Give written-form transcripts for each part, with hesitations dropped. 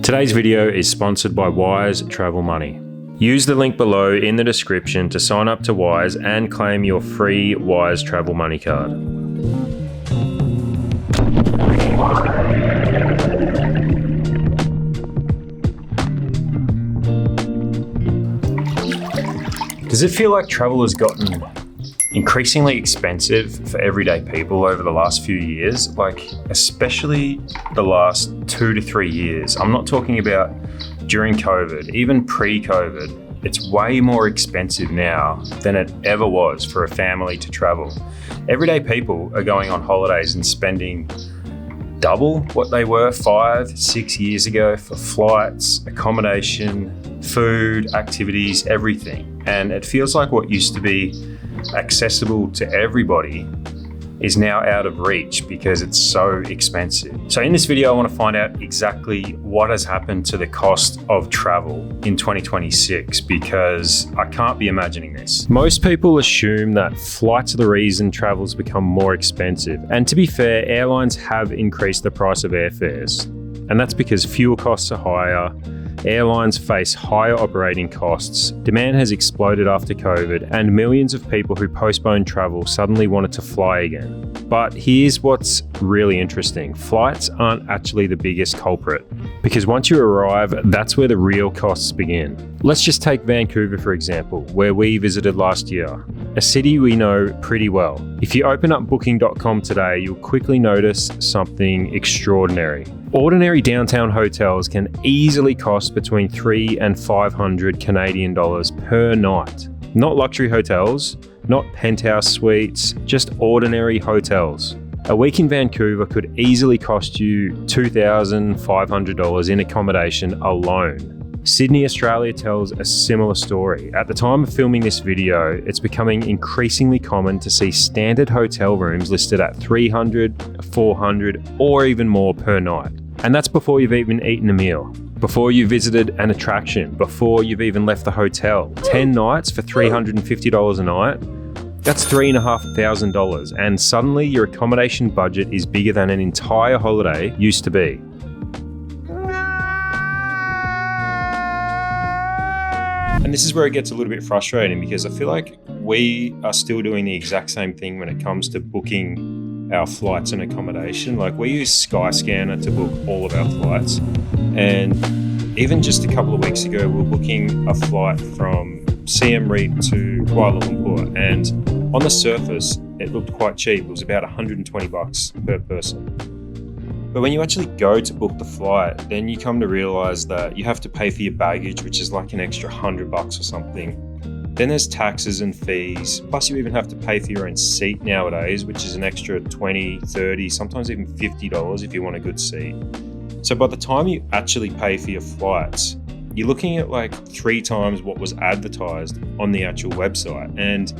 Today's video is sponsored by Wise Travel Money. Use the link below in the description to sign up to Wise and claim your free Wise Travel Money card. Does it feel like travel has gotten increasingly expensive for everyday people over the last few years? Like, especially the last 2 to 3 years. I'm not talking about during COVID, even pre-COVID. It's way more expensive now than it ever was for a family to travel. Everyday people are going on holidays and spending double what they were 5-6 years ago for flights, accommodation, food, activities, everything. And it feels like what used to be accessible to everybody is now out of reach because it's so expensive. So in this video, I want to find out exactly what has happened to the cost of travel in 2026, because I can't be imagining this. Most people assume that flights are the reason travel's become more expensive. And to be fair, airlines have increased the price of airfares. And that's because fuel costs are higher, airlines face higher operating costs, demand has exploded after COVID, and millions of people who postponed travel suddenly wanted to fly again. But here's what's really interesting. Flights aren't actually the biggest culprit, because once you arrive, that's where the real costs begin. Let's just take Vancouver, for example, where we visited last year, a city we know pretty well. If you open up booking.com today, you'll quickly notice something extraordinary. Ordinary downtown hotels can easily cost between $300 and $500 Canadian dollars per night. Not luxury hotels, not penthouse suites, just ordinary hotels. A week in Vancouver could easily cost you $2,500 in accommodation alone. Sydney, Australia tells a similar story. At the time of filming this video, it's becoming increasingly common to see standard hotel rooms listed at $300, $400, or even more per night. And that's before you've even eaten a meal, before you visited an attraction, before you've even left the hotel. 10 nights for $350 a night, that's $3,500, and suddenly your accommodation budget is bigger than an entire holiday used to be. And this is where it gets a little bit frustrating, because I feel like we are still doing the exact same thing when it comes to booking our flights and accommodation. Like, we use Skyscanner to book all of our flights. And even just a couple of weeks ago, we were booking a flight from Siem Reap to Kuala Lumpur. And on the surface, it looked quite cheap. It was about $120 per person. But when you actually go to book the flight, then you come to realize that you have to pay for your baggage, which is like an extra $100 or something. Then there's taxes and fees. Plus you even have to pay for your own seat nowadays, which is an extra $20, $30, sometimes even $50 if you want a good seat. So by the time you actually pay for your flights, you're looking at like 3 times what was advertised on the actual website. And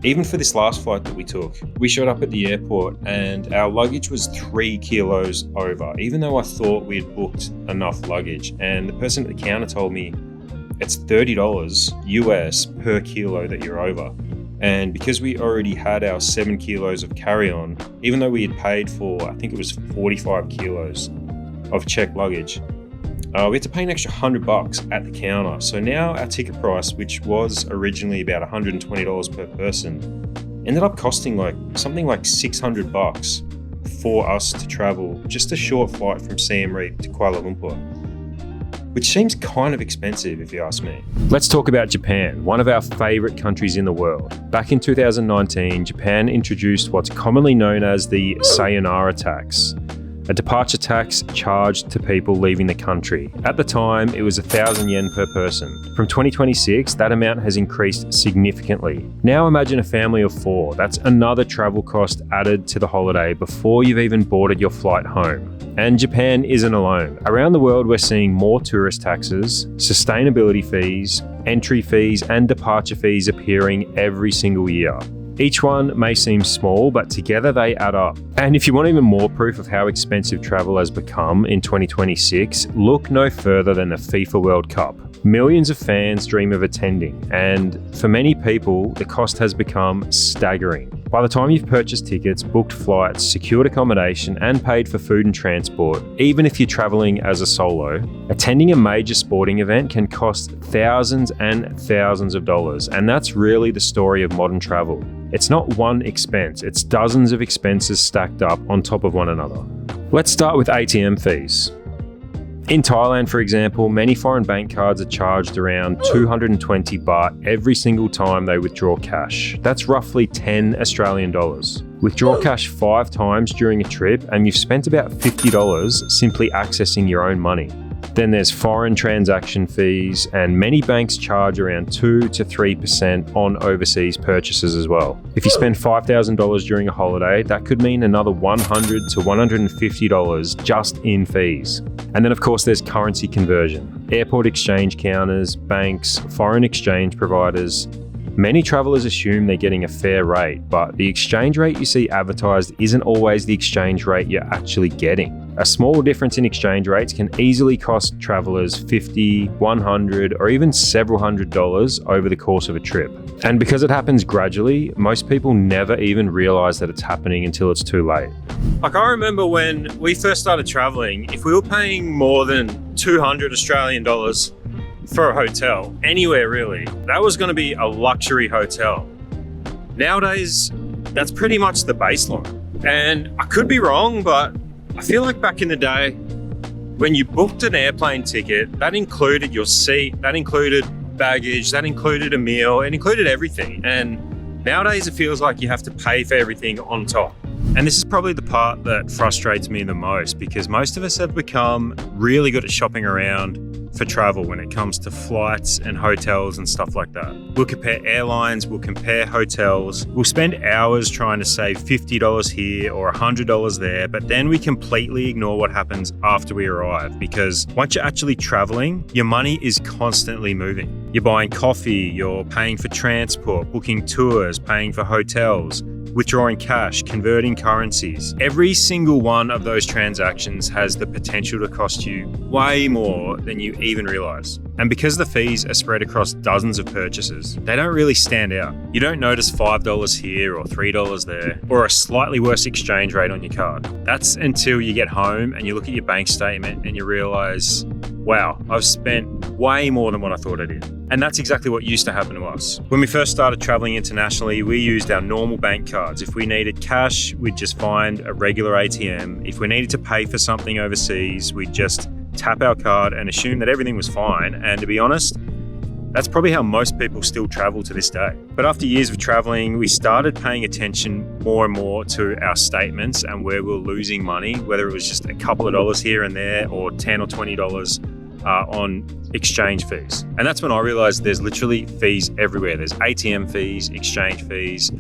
even for this last flight that we took, we showed up at the airport and our luggage was 3 kilos over, even though I thought we had booked enough luggage. And the person at the counter told me it's $30 US per kilo that you're over. And because we already had our 7 kilos of carry-on, even though we had paid for, I think it was 45 kilos of checked luggage, we had to pay an extra $100 at the counter. So now our ticket price, which was originally about $120 per person, ended up costing something like $600 for us to travel just a short flight from Siem Reap to Kuala Lumpur, which seems kind of expensive if you ask me. Let's talk about Japan, one of our favorite countries in the world. Back in 2019, Japan introduced what's commonly known as the sayonara tax, a departure tax charged to people leaving the country. At the time, it was 1,000 yen per person. From 2026, that amount has increased significantly. Now imagine a family of 4. That's another travel cost added to the holiday before you've even boarded your flight home. And Japan isn't alone. Around the world, we're seeing more tourist taxes, sustainability fees, entry fees, and departure fees appearing every single year. Each one may seem small, but together they add up. And if you want even more proof of how expensive travel has become in 2026, look no further than the FIFA World Cup. Millions of fans dream of attending, and for many people, the cost has become staggering. By the time you've purchased tickets, booked flights, secured accommodation, and paid for food and transport, even if you're traveling as a solo, attending a major sporting event can cost thousands and thousands of dollars. And that's really the story of modern travel. It's not one expense, it's dozens of expenses stacked up on top of one another. Let's start with ATM fees. In Thailand, for example, many foreign bank cards are charged around 220 baht every single time they withdraw cash. That's roughly 10 Australian dollars. Withdraw cash 5 times during a trip and you've spent about $50 simply accessing your own money. Then there's foreign transaction fees, and many banks charge around 2 to 3% on overseas purchases as well. If you spend $5,000 during a holiday, that could mean another $100 to $150 just in fees. And then of course there's currency conversion. Airport exchange counters, banks, foreign exchange providers. Many travelers assume they're getting a fair rate, but the exchange rate you see advertised isn't always the exchange rate you're actually getting. A small difference in exchange rates can easily cost travelers $50, $100, or even several $100s over the course of a trip. And because it happens gradually, most people never even realize that it's happening until it's too late. Like, I remember when we first started traveling, if we were paying more than 200 Australian dollars for a hotel, anywhere really, that was going to be a luxury hotel. Nowadays, that's pretty much the baseline. And I could be wrong, but I feel like back in the day, when you booked an airplane ticket, that included your seat, that included baggage, that included a meal, it included everything. And nowadays it feels like you have to pay for everything on top. And this is probably the part that frustrates me the most, because most of us have become really good at shopping around for travel when it comes to flights and hotels and stuff like that. We'll compare airlines, we'll compare hotels, we'll spend hours trying to save $50 here or $100 there, but then we completely ignore what happens after we arrive, because once you're actually traveling, your money is constantly moving. You're buying coffee, you're paying for transport, booking tours, paying for hotels, withdrawing cash, converting currencies. Every single one of those transactions has the potential to cost you way more than you even realize. And because the fees are spread across dozens of purchases, they don't really stand out. You don't notice $5 here or $3 there, or a slightly worse exchange rate on your card. That's until you get home and you look at your bank statement and you realize, wow, I've spent way more than what I thought I did. And that's exactly what used to happen to us. When we first started traveling internationally, we used our normal bank cards. If we needed cash, we'd just find a regular ATM. If we needed to pay for something overseas, we'd just tap our card and assume that everything was fine. And to be honest, that's probably how most people still travel to this day. But after years of traveling, we started paying attention more and more to our statements and where we're losing money, whether it was just a couple of dollars here and there or $10 or $20 on exchange fees. And that's when I realized there's literally fees everywhere. There's ATM fees, exchange fees,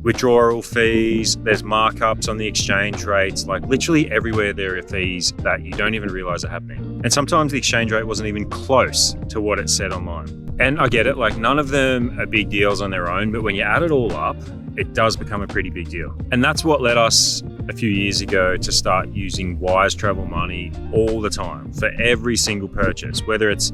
withdrawal fees, there's markups on the exchange rates. Like literally everywhere there are fees that you don't even realize are happening. And sometimes the exchange rate wasn't even close to what it said online. And I get it, like none of them are big deals on their own, but when you add it all up, it does become a pretty big deal. And that's what led us a few years ago to start using Wise Travel Money all the time for every single purchase, whether it's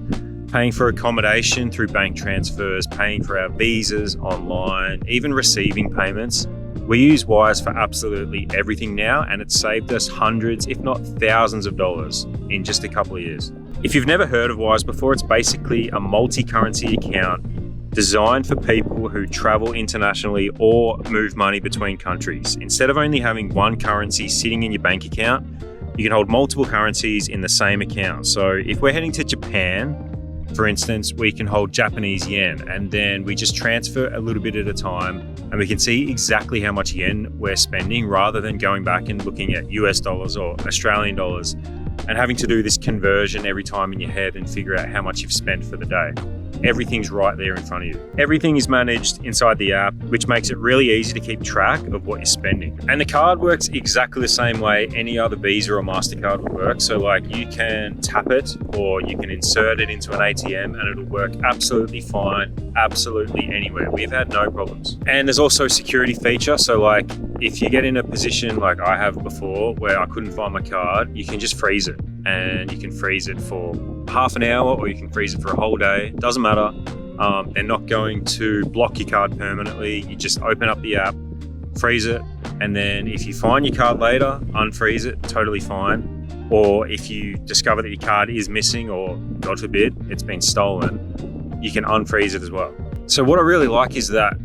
paying for accommodation through bank transfers, paying for our visas online, even receiving payments. We use Wise for absolutely everything now, and it's saved us hundreds, if not thousands of dollars in just a couple of years. If you've never heard of Wise before, it's basically a multi-currency account designed for people who travel internationally or move money between countries. Instead of only having one currency sitting in your bank account, you can hold multiple currencies in the same account. So if we're heading to Japan, for instance, we can hold Japanese yen, and then we just transfer a little bit at a time, and we can see exactly how much yen we're spending rather than going back and looking at US dollars or Australian dollars and having to do this conversion every time in your head and figure out how much you've spent for the day. Everything's right there in front of you. Everything is managed inside the app, which makes it really easy to keep track of what you're spending. And the card works exactly the same way any other Visa or MasterCard would work. So like you can tap it or you can insert it into an ATM and it'll work absolutely fine, absolutely anywhere. We've had no problems. And there's also a security feature. So like if you get in a position like I have before where I couldn't find my card, you can just freeze it. And you can freeze it for half an hour or you can freeze it for a whole day. Doesn't matter. They're not going to block your card permanently. You just open up the app, freeze it, and then if you find your card later, unfreeze it, totally fine. Or if you discover that your card is missing, or God forbid, it's been stolen, you can unfreeze it as well. So what I really like is that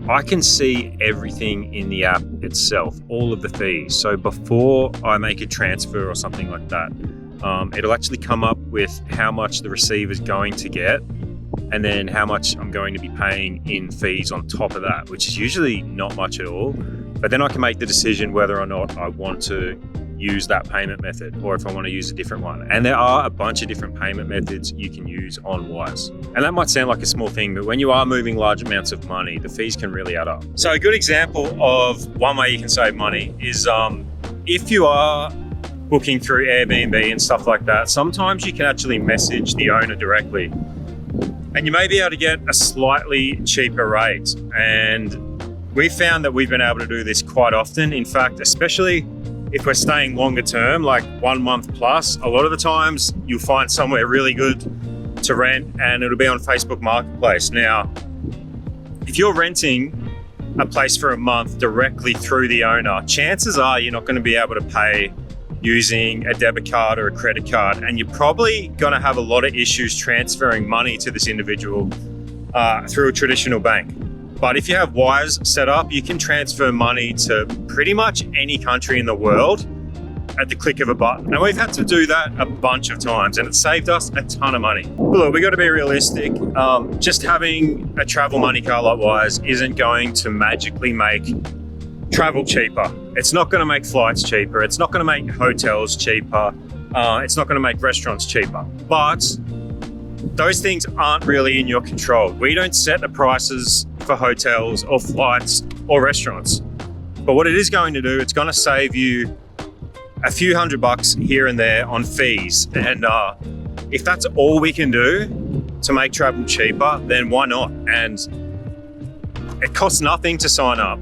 I can see everything in the app itself, all of the fees. So before I make a transfer or something like that, it'll actually come up with how much the receiver is going to get, and then how much I'm going to be paying in fees on top of that, which is usually not much at all. But then I can make the decision whether or not I want to use that payment method, or if I want to use a different one. And there are a bunch of different payment methods you can use on Wise. And that might sound like a small thing, but when you are moving large amounts of money, the fees can really add up. So a good example of one way you can save money is if you are booking through Airbnb and stuff like that, sometimes you can actually message the owner directly, and you may be able to get a slightly cheaper rate. And we've found that we've been able to do this quite often. In fact, especially if we're staying longer term, like 1 month plus, a lot of the times you'll find somewhere really good to rent, and it'll be on Facebook Marketplace. Now, if you're renting a place for a month directly through the owner, chances are you're not going to be able to pay using a debit card or a credit card, and you're probably going to have a lot of issues transferring money to this individual through a traditional bank. But if you have Wise set up, you can transfer money to pretty much any country in the world at the click of a button. And we've had to do that a bunch of times, and it saved us a ton of money. But look, we got to be realistic. Just having a travel money card like Wise isn't going to magically make travel cheaper. It's not going to make flights cheaper. It's not going to make hotels cheaper. It's not going to make restaurants cheaper. But those things aren't really in your control. We don't set the prices for hotels or flights or restaurants. But what it is going to do, it's going to save you a few $100 here and there on fees. And if that's all we can do to make travel cheaper, then why not? And it costs nothing to sign up.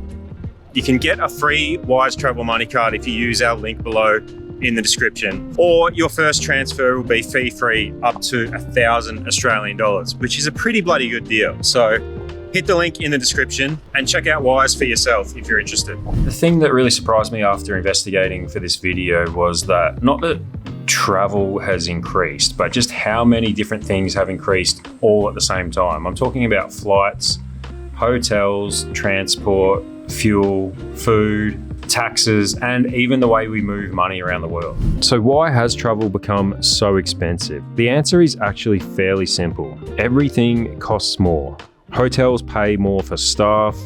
You can get a free Wise Travel Money Card if you use our link below in the description, or your first transfer will be fee-free up to 1,000 Australian dollars, which is a pretty bloody good deal. So hit the link in the description and check out Wise for yourself if you're interested. The thing that really surprised me after investigating for this video was that not that travel has increased, but just how many different things have increased all at the same time. I'm talking about flights, hotels, transport, fuel, food, taxes, and even the way we move money around the world. So why has travel become so expensive? The answer is actually fairly simple. Everything costs more. Hotels pay more for staff,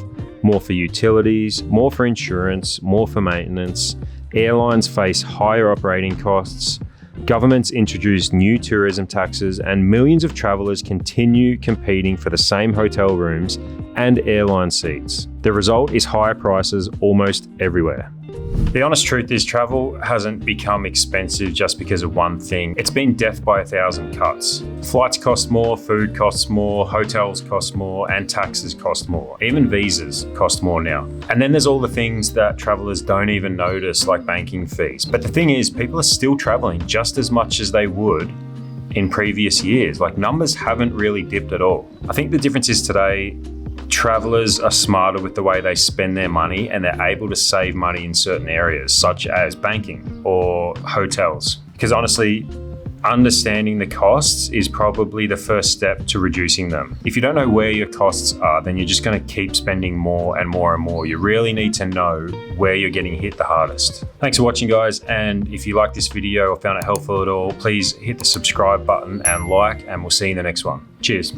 more for utilities, more for insurance, more for maintenance. Airlines face higher operating costs. Governments introduce new tourism taxes, and millions of travelers continue competing for the same hotel rooms and airline seats. The result is higher prices almost everywhere. The honest truth is travel hasn't become expensive just because of one thing. It's been death by 1,000 cuts. Flights cost more, food costs more, hotels cost more, and taxes cost more. Even visas cost more now. And then there's all the things that travelers don't even notice, like banking fees. But the thing is, people are still traveling just as much as they would in previous years. Like, numbers haven't really dipped at all. I think the difference is today, travelers are smarter with the way they spend their money, and they're able to save money in certain areas, such as banking or hotels. Because honestly, understanding the costs is probably the first step to reducing them. If you don't know where your costs are, then you're just going to keep spending more and more and more. You really need to know where you're getting hit the hardest. Thanks for watching, guys. And if you like this video or found it helpful at all, please hit the subscribe button and like, and we'll see you in the next one. Cheers.